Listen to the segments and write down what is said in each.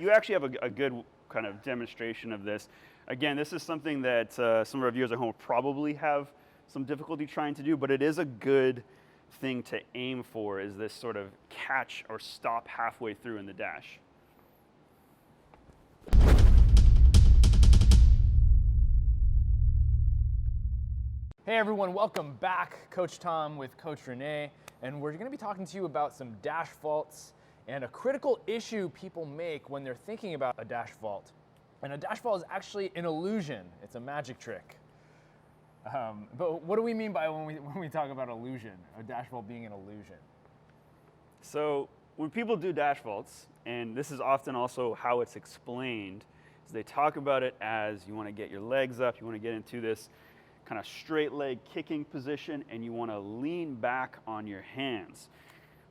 you actually have a good kind of demonstration of this. Again, this is something that some of our viewers at home probably have some difficulty trying to do, but it is a good thing to aim for, is this sort of catch or stop halfway through in the dash. Hey everyone, welcome back. Coach Tom with Coach Rene, and we're going to be talking to you about some dash faults and a critical issue people make when they're thinking about a dash fault. And a dash fault is actually an illusion. It's a magic trick. But what do we mean by when we talk about illusion, a dash fault being an illusion? So when people do dash faults, and this is often also how it's explained, is they talk about it as you want to get your legs up, you want to get into this kind of straight leg kicking position, and you want to lean back on your hands.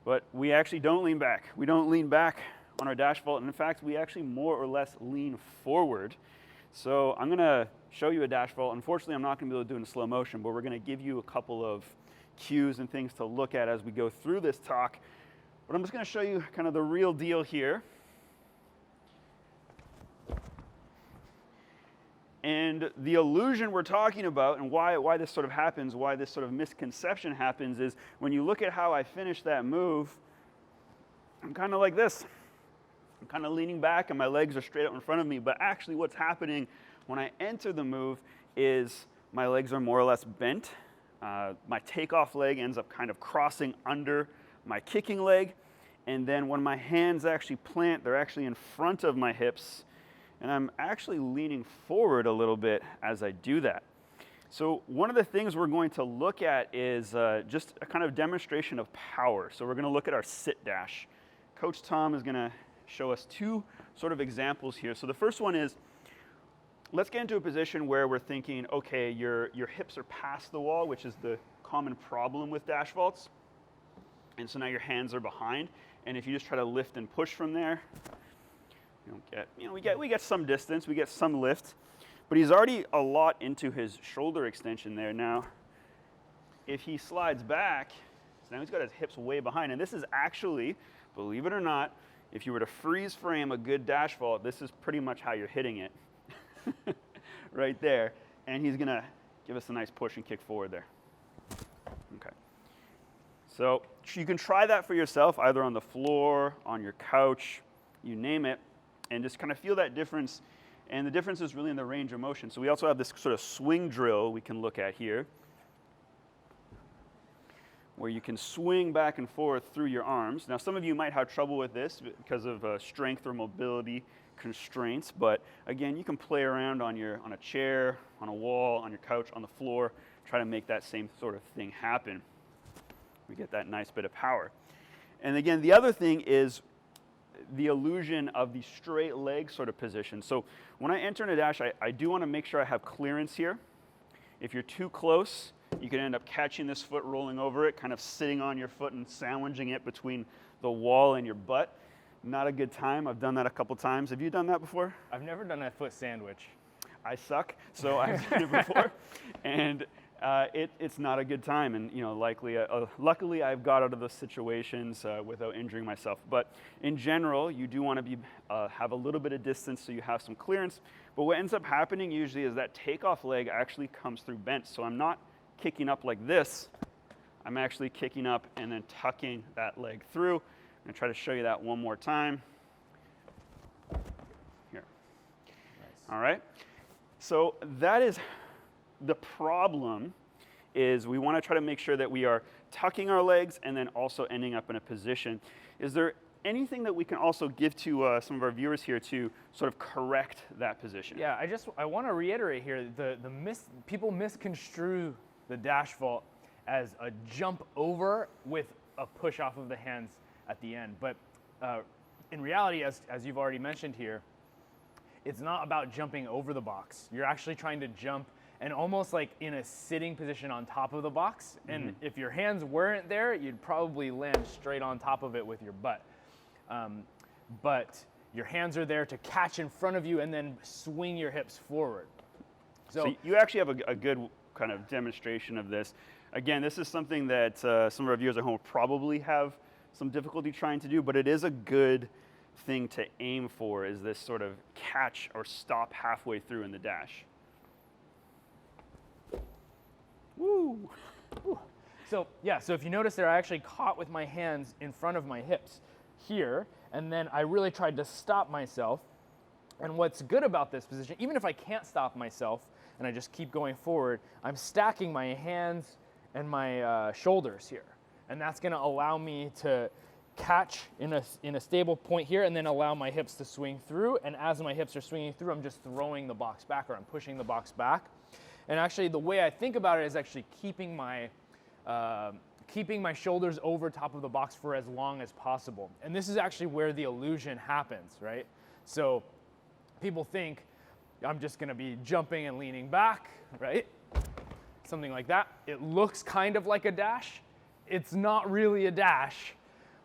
But we actually don't lean back. We don't lean back on our dash fault, and in fact, we actually more or less lean forward. So I'm going to show you a dash fault. Unfortunately, I'm not going to be able to do it in slow motion, but we're going to give you a couple of cues and things to look at as we go through this talk. But I'm just going to show you kind of the real deal here. And the illusion we're talking about, and why this sort of happens, why this sort of misconception happens, is when you look at how I finish that move, I'm kind of like this. I'm kind of leaning back and my legs are straight up in front of me, but actually what's happening when I enter the move is my legs are more or less bent. My takeoff leg ends up kind of crossing under my kicking leg, and then when my hands actually plant, they're actually in front of my hips, and I'm actually leaning forward a little bit as I do that. So one of the things we're going to look at is just a kind of demonstration of power. So we're going to look at our sit dash. Coach Tom is going to show us two sort of examples here. So the first one is, let's get into a position where we're thinking, okay, your hips are past the wall, which is the common problem with dash faults. And so now your hands are behind. And if you just try to lift and push from there, we get some distance, we get some lift, but he's already a lot into his shoulder extension there. Now, if he slides back, so now he's got his hips way behind, and this is actually, believe it or not, if you were to freeze frame a good dash fault, this is pretty much how you're hitting it, right there. And he's gonna give us a nice push and kick forward there. Okay. So you can try that for yourself, either on the floor, on your couch, you name it, and just kind of feel that difference. And the difference is really in the range of motion. So we also have this sort of swing drill we can look at here, where you can swing back and forth through your arms. Now, some of you might have trouble with this because of strength or mobility constraints, but again, you can play around on a chair, on a wall, on your couch, on the floor, try to make that same sort of thing happen. We get that nice bit of power. And again, the other thing is the illusion of the straight leg sort of position. So when I enter in a dash, I do want to make sure I have clearance here. If you're too close, you can end up catching this foot, rolling over it, kind of sitting on your foot and sandwiching it between the wall and your butt. Not a good time. I've done that a couple times. Have you done that before? I've never done a foot sandwich. I suck, so I've done it before, and it's not a good time. And luckily, I've got out of those situations without injuring myself. But in general, you do want to have a little bit of distance so you have some clearance. But what ends up happening usually is that takeoff leg actually comes through bent. So I'm not kicking up like this. I'm actually kicking up and then tucking that leg through. I'm going to try to show you that one more time. Here. Nice. All right. So that is the problem, is we want to try to make sure that we are tucking our legs and then also ending up in a position. Is there anything that we can also give to some of our viewers here to sort of correct that position? Yeah, I want to reiterate here, people misconstrue the dash fault as a jump over with a push off of the hands at the end. But in reality, as you've already mentioned here, it's not about jumping over the box. You're actually trying to jump and almost like in a sitting position on top of the box. And if your hands weren't there, you'd probably land straight on top of it with your butt. But your hands are there to catch in front of you and then swing your hips forward. So you actually have a good kind of demonstration of this. Again, this is something that some of our viewers at home probably have some difficulty trying to do, but it is a good thing to aim for, is this sort of catch or stop halfway through in the dash. Woo! So yeah, so if you notice there, I actually caught with my hands in front of my hips here, and then I really tried to stop myself. And what's good about this position, even if I can't stop myself and I just keep going forward, I'm stacking my hands and my shoulders here. And that's gonna allow me to catch in a stable point here, and then allow my hips to swing through. And as my hips are swinging through, I'm just throwing the box back, or I'm pushing the box back. And actually the way I think about it is actually keeping my shoulders over top of the box for as long as possible. And this is actually where the illusion happens, right? So people think I'm just gonna be jumping and leaning back, right? Something like that. It looks kind of like a dash. It's not really a dash.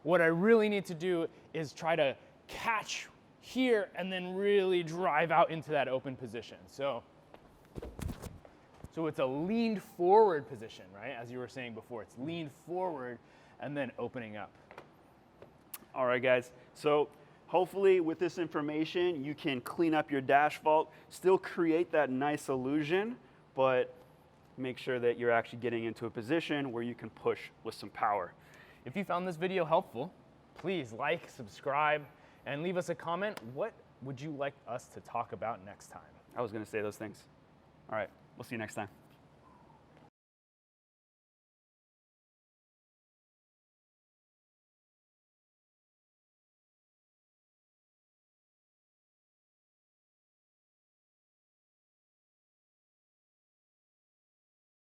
What I really need to do is try to catch here and then really drive out into that open position. So it's a leaned forward position, right? As you were saying before, it's leaned forward and then opening up. All right, guys. So hopefully with this information, you can clean up your dash vault, still create that nice illusion, but make sure that you're actually getting into a position where you can push with some power. If you found this video helpful, please like, subscribe, and leave us a comment. What would you like us to talk about next time? I was going to say those things. All right. We'll see you next time.